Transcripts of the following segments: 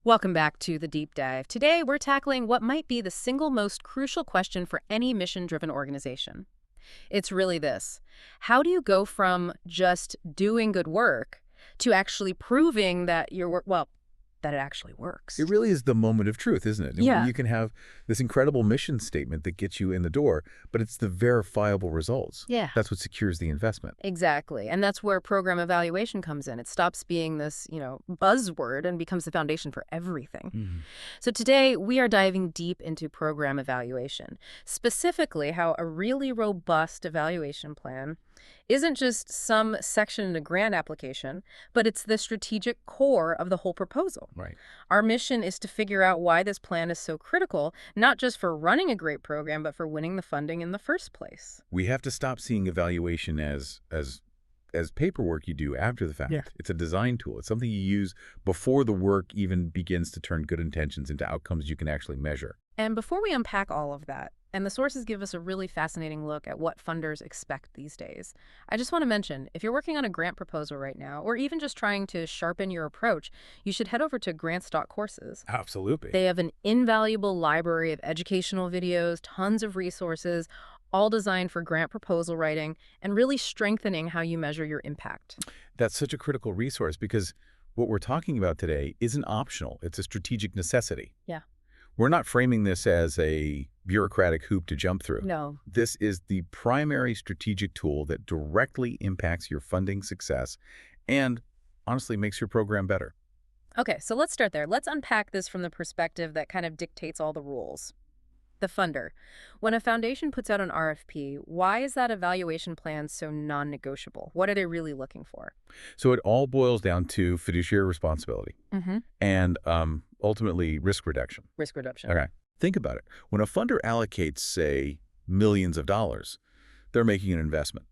Welcome back to the Deep Dive. Today, we're tackling what might be the single most crucial question for any mission-driven organization. It's really this. How do you go from just doing good work to actually proving that your work, that it actually works? It really is the moment of truth, isn't it? Yeah. You can have this incredible mission statement that gets you in the door, but it's the verifiable results. Yeah. That's what secures the investment. Exactly. And that's where program evaluation comes in. It stops being this, buzzword and becomes the foundation for everything. So today, we are diving deep into program evaluation, specifically how a really robust evaluation plan isn't just some section in a grant application, but it's the strategic core of the whole proposal. Right. Our mission is to figure out why this plan is so critical, not just for running a great program, but for winning the funding in the first place. We have to stop seeing evaluation as paperwork you do after the fact. Yeah. It's a design tool. It's something you use before the work even begins to turn good intentions into outcomes you can actually measure. And before we unpack all of that, and the sources give us a really fascinating look at what funders expect these days, I just want to mention, if you're working on a grant proposal right now, or even just trying to sharpen your approach, you should head over to Grants.Courses. Absolutely. They have an invaluable library of educational videos, tons of resources, all designed for grant proposal writing and really strengthening how you measure your impact. That's such a critical resource because what we're talking about today isn't optional. It's a strategic necessity. Yeah. We're not framing this as a bureaucratic hoop to jump through. No. This is the primary strategic tool that directly impacts your funding success and honestly makes your program better. Okay, so let's start there. Let's unpack this from the perspective that kind of dictates all the rules. The funder. When a foundation puts out an RFP, why is that evaluation plan so non-negotiable? What are they really looking for? So it all boils down to fiduciary responsibility and ultimately risk reduction. Risk reduction. Okay. Think about it. When a funder allocates, say, millions of dollars, they're making an investment.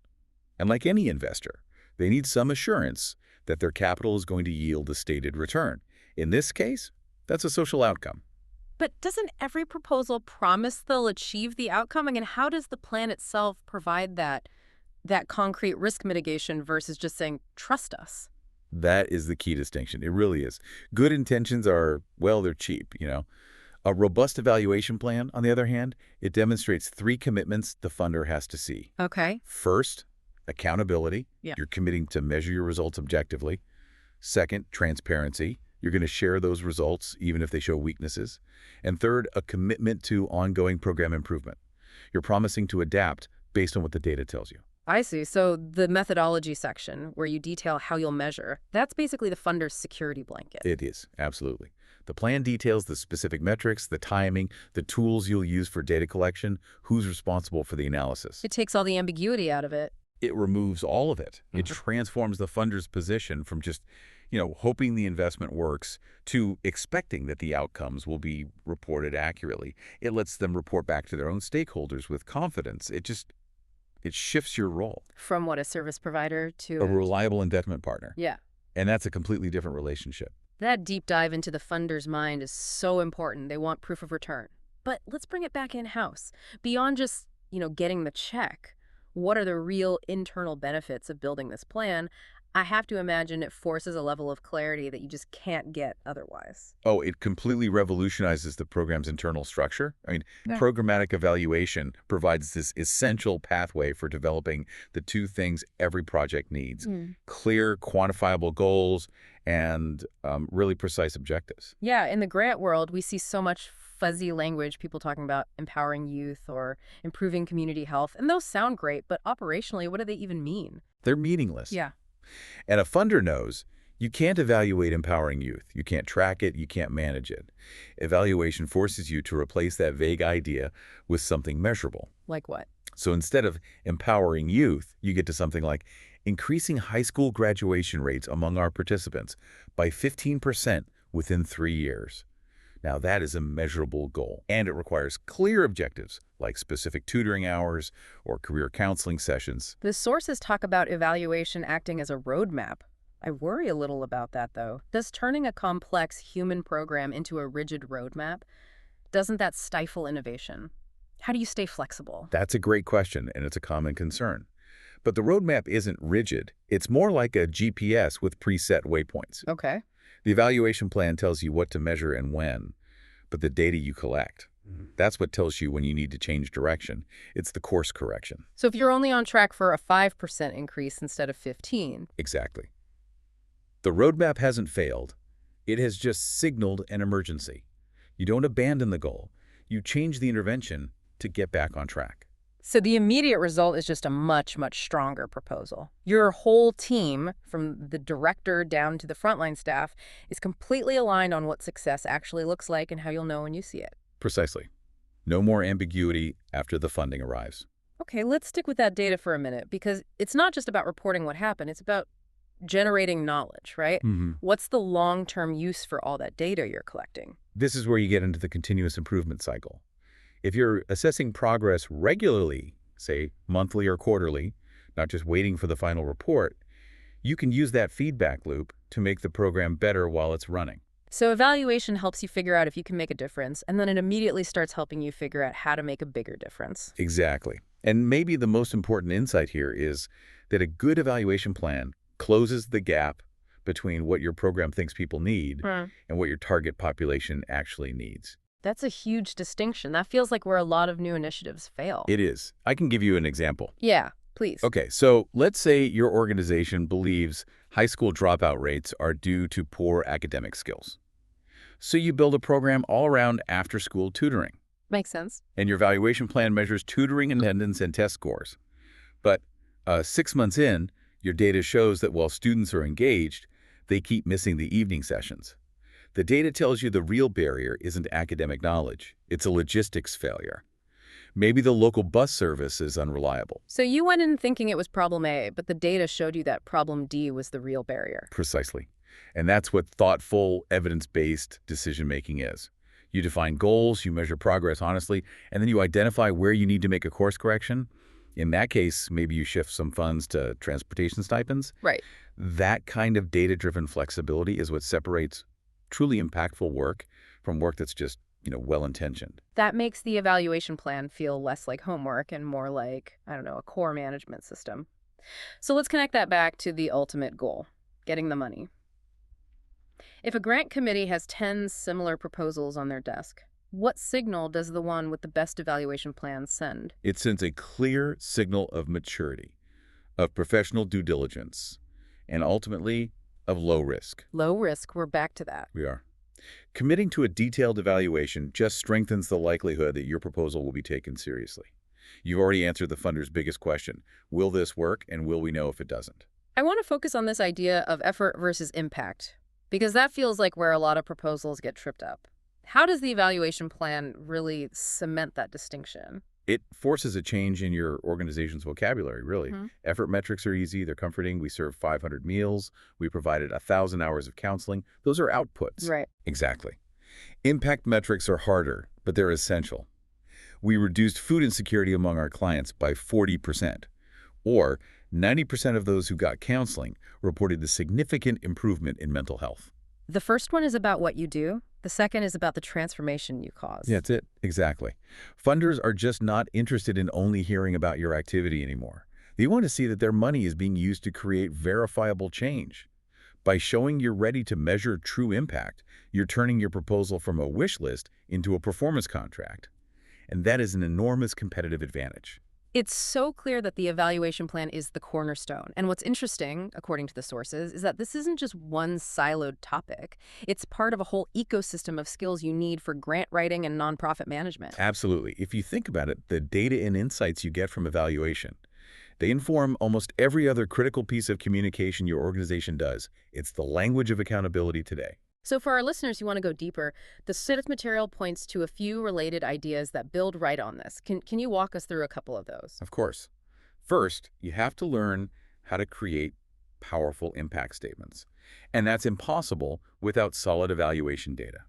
And like any investor, they need some assurance that their capital is going to yield the stated return. In this case, that's a social outcome. But doesn't every proposal promise they'll achieve the outcome? Again, how does the plan itself provide that concrete risk mitigation versus just saying, trust us? That is the key distinction. It really is. Good intentions are, well, they're cheap, A robust evaluation plan, on the other hand, it demonstrates 3 commitments the funder has to see. Okay. First, accountability. Yeah. You're committing to measure your results objectively. Second, transparency. You're going to share those results even if they show weaknesses. And third, a commitment to ongoing program improvement. You're promising to adapt based on what the data tells you. I see. So the methodology section where you detail how you'll measure, that's basically the funder's security blanket. It is, absolutely. The plan details the specific metrics, the timing, the tools you'll use for data collection, who's responsible for the analysis. It takes all the ambiguity out of it. It removes all of it. It transforms the funder's position from just, hoping the investment works to expecting that the outcomes will be reported accurately. It lets them report back to their own stakeholders with confidence. It shifts your role. From what, a service provider to a reliable investment partner. Yeah. And that's a completely different relationship. That deep dive into the funder's mind is so important. They want proof of return. But let's bring it back in-house. Beyond just, getting the check, what are the real internal benefits of building this plan? I have to imagine it forces a level of clarity that you just can't get otherwise. Oh, it completely revolutionizes the program's internal structure. Programmatic evaluation provides this essential pathway for developing the 2 things every project needs. Clear, quantifiable goals and really precise objectives. Yeah, in the grant world, we see so much fuzzy language, people talking about empowering youth or improving community health. And those sound great, but operationally, what do they even mean? They're meaningless. Yeah. And a funder knows you can't evaluate empowering youth. You can't track it. You can't manage it. Evaluation forces you to replace that vague idea with something measurable. Like what? So instead of empowering youth, you get to something like increasing high school graduation rates among our participants by 15% within 3 years. Now, that is a measurable goal, and it requires clear objectives like specific tutoring hours or career counseling sessions. The sources talk about evaluation acting as a roadmap. I worry a little about that, though. Does turning a complex human program into a rigid roadmap, doesn't that stifle innovation? How do you stay flexible? That's a great question, and it's a common concern. But the roadmap isn't rigid. It's more like a GPS with preset waypoints. Okay. The evaluation plan tells you what to measure and when, but the data you collect, that's what tells you when you need to change direction. It's the course correction. So if you're only on track for a 5% increase instead of 15. Exactly. The roadmap hasn't failed. It has just signaled an emergency. You don't abandon the goal. You change the intervention to get back on track. So the immediate result is just a much, much stronger proposal. Your whole team, from the director down to the frontline staff, is completely aligned on what success actually looks like and how you'll know when you see it. Precisely. No more ambiguity after the funding arrives. Okay, let's stick with that data for a minute, because it's not just about reporting what happened, it's about generating knowledge, right? What's the long-term use for all that data you're collecting? This is where you get into the continuous improvement cycle. If you're assessing progress regularly, say monthly or quarterly, not just waiting for the final report, you can use that feedback loop to make the program better while it's running. So evaluation helps you figure out if you can make a difference, and then it immediately starts helping you figure out how to make a bigger difference. Exactly. And maybe the most important insight here is that a good evaluation plan closes the gap between what your program thinks people need and what your target population actually needs. That's a huge distinction. That feels like where a lot of new initiatives fail. It is. I can give you an example. Yeah, please. Okay, so let's say your organization believes high school dropout rates are due to poor academic skills. So you build a program all around after-school tutoring. Makes sense. And your evaluation plan measures tutoring attendance and test scores. But 6 months in, your data shows that while students are engaged, they keep missing the evening sessions. The data tells you the real barrier isn't academic knowledge. It's a logistics failure. Maybe the local bus service is unreliable. So you went in thinking it was problem A, but the data showed you that problem D was the real barrier. Precisely. And that's what thoughtful, evidence-based decision-making is. You define goals, you measure progress honestly, and then you identify where you need to make a course correction. In that case, maybe you shift some funds to transportation stipends. Right. That kind of data-driven flexibility is what separates truly impactful work from work that's just, well-intentioned. That makes the evaluation plan feel less like homework and more like, a core management system. So let's connect that back to the ultimate goal, getting the money. If a grant committee has 10 similar proposals on their desk, what signal does the one with the best evaluation plan send? It sends a clear signal of maturity, of professional due diligence, and ultimately of low risk. Low risk, we're back to that. We are. Committing to a detailed evaluation just strengthens the likelihood that your proposal will be taken seriously. You've already answered the funder's biggest question. Will this work, and will we know if it doesn't? I want to focus on this idea of effort versus impact, because that feels like where a lot of proposals get tripped up. How does the evaluation plan really cement that distinction? It forces a change in your organization's vocabulary, really. Effort metrics are easy. They're comforting. We serve 500 meals. We provided 1,000 hours of counseling. Those are outputs. Right. Exactly. Impact metrics are harder, but they're essential. We reduced food insecurity among our clients by 40%. Or 90% of those who got counseling reported the significant improvement in mental health. The first one is about what you do. The second is about the transformation you cause. Yeah, that's it. Exactly. Funders are just not interested in only hearing about your activity anymore. They want to see that their money is being used to create verifiable change. By showing you're ready to measure true impact, you're turning your proposal from a wish list into a performance contract. And that is an enormous competitive advantage. It's so clear that the evaluation plan is the cornerstone. And what's interesting, according to the sources, is that this isn't just one siloed topic. It's part of a whole ecosystem of skills you need for grant writing and nonprofit management. Absolutely. If you think about it, the data and insights you get from evaluation, they inform almost every other critical piece of communication your organization does. It's the language of accountability today. So for our listeners who want to go deeper, the source material points to a few related ideas that build right on this. Can you walk us through a couple of those? Of course. First, you have to learn how to create powerful impact statements. And that's impossible without solid evaluation data.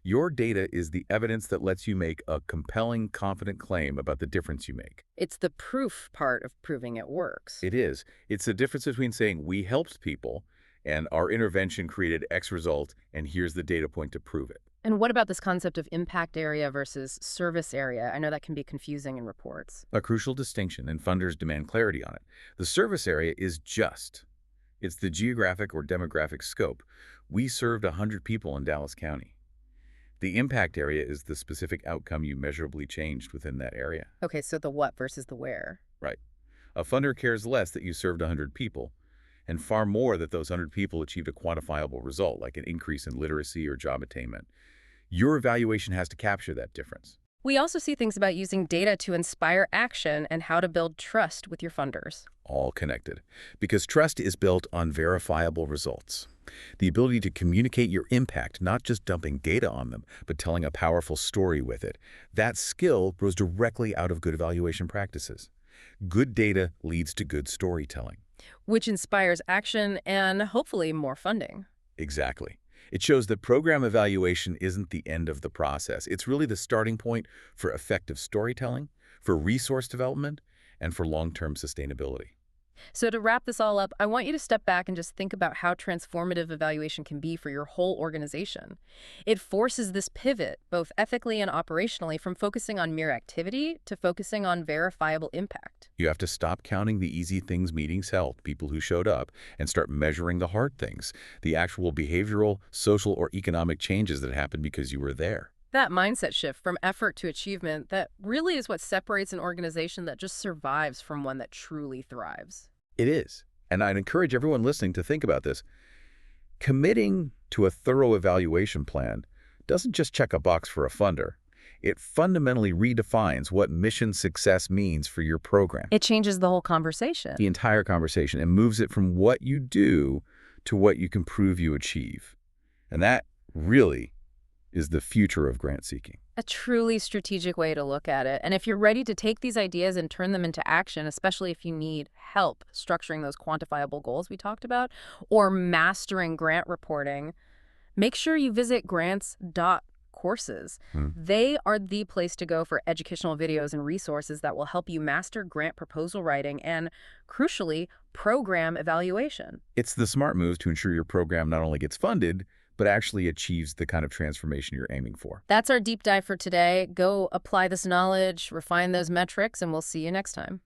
Your data is the evidence that lets you make a compelling, confident claim about the difference you make. It's the proof part of proving it works. It is. It's the difference between saying we helped people and our intervention created X result, and here's the data point to prove it. And what about this concept of impact area versus service area? I know that can be confusing in reports. A crucial distinction, and funders demand clarity on it. The service area is just. It's the geographic or demographic scope, We served 100 people in Dallas County. The impact area is the specific outcome you measurably changed within that area. Okay, so the what versus the where. Right. A funder cares less that you served 100 people, and far more that those 100 people achieved a quantifiable result, like an increase in literacy or job attainment. Your evaluation has to capture that difference. We also see things about using data to inspire action and how to build trust with your funders. All connected. Because trust is built on verifiable results. The ability to communicate your impact, not just dumping data on them, but telling a powerful story with it. That skill grows directly out of good evaluation practices. Good data leads to good storytelling. Which inspires action and hopefully more funding. Exactly. It shows that program evaluation isn't the end of the process. It's really the starting point for effective storytelling, for resource development, and for long-term sustainability. So to wrap this all up, I want you to step back and just think about how transformative evaluation can be for your whole organization. It forces this pivot, both ethically and operationally, from focusing on mere activity to focusing on verifiable impact. You have to stop counting the easy things meetings held, people who showed up, and start measuring the hard things, the actual behavioral, social, or economic changes that happened because you were there. That mindset shift from effort to achievement, that really is what separates an organization that just survives from one that truly thrives. It is. And I'd encourage everyone listening to think about this. Committing to a thorough evaluation plan doesn't just check a box for a funder. It fundamentally redefines what mission success means for your program. It changes the whole conversation. The entire conversation, and moves it from what you do to what you can prove you achieve. And that really is the future of grant seeking. A truly strategic way to look at it. And if you're ready to take these ideas and turn them into action, especially if you need help structuring those quantifiable goals we talked about, or mastering grant reporting, make sure you visit grants.courses. They are the place to go for educational videos and resources that will help you master grant proposal writing and, crucially, program evaluation. It's the smart move to ensure your program not only gets funded, but actually achieves the kind of transformation you're aiming for. That's our deep dive for today. Go apply this knowledge, refine those metrics, and we'll see you next time.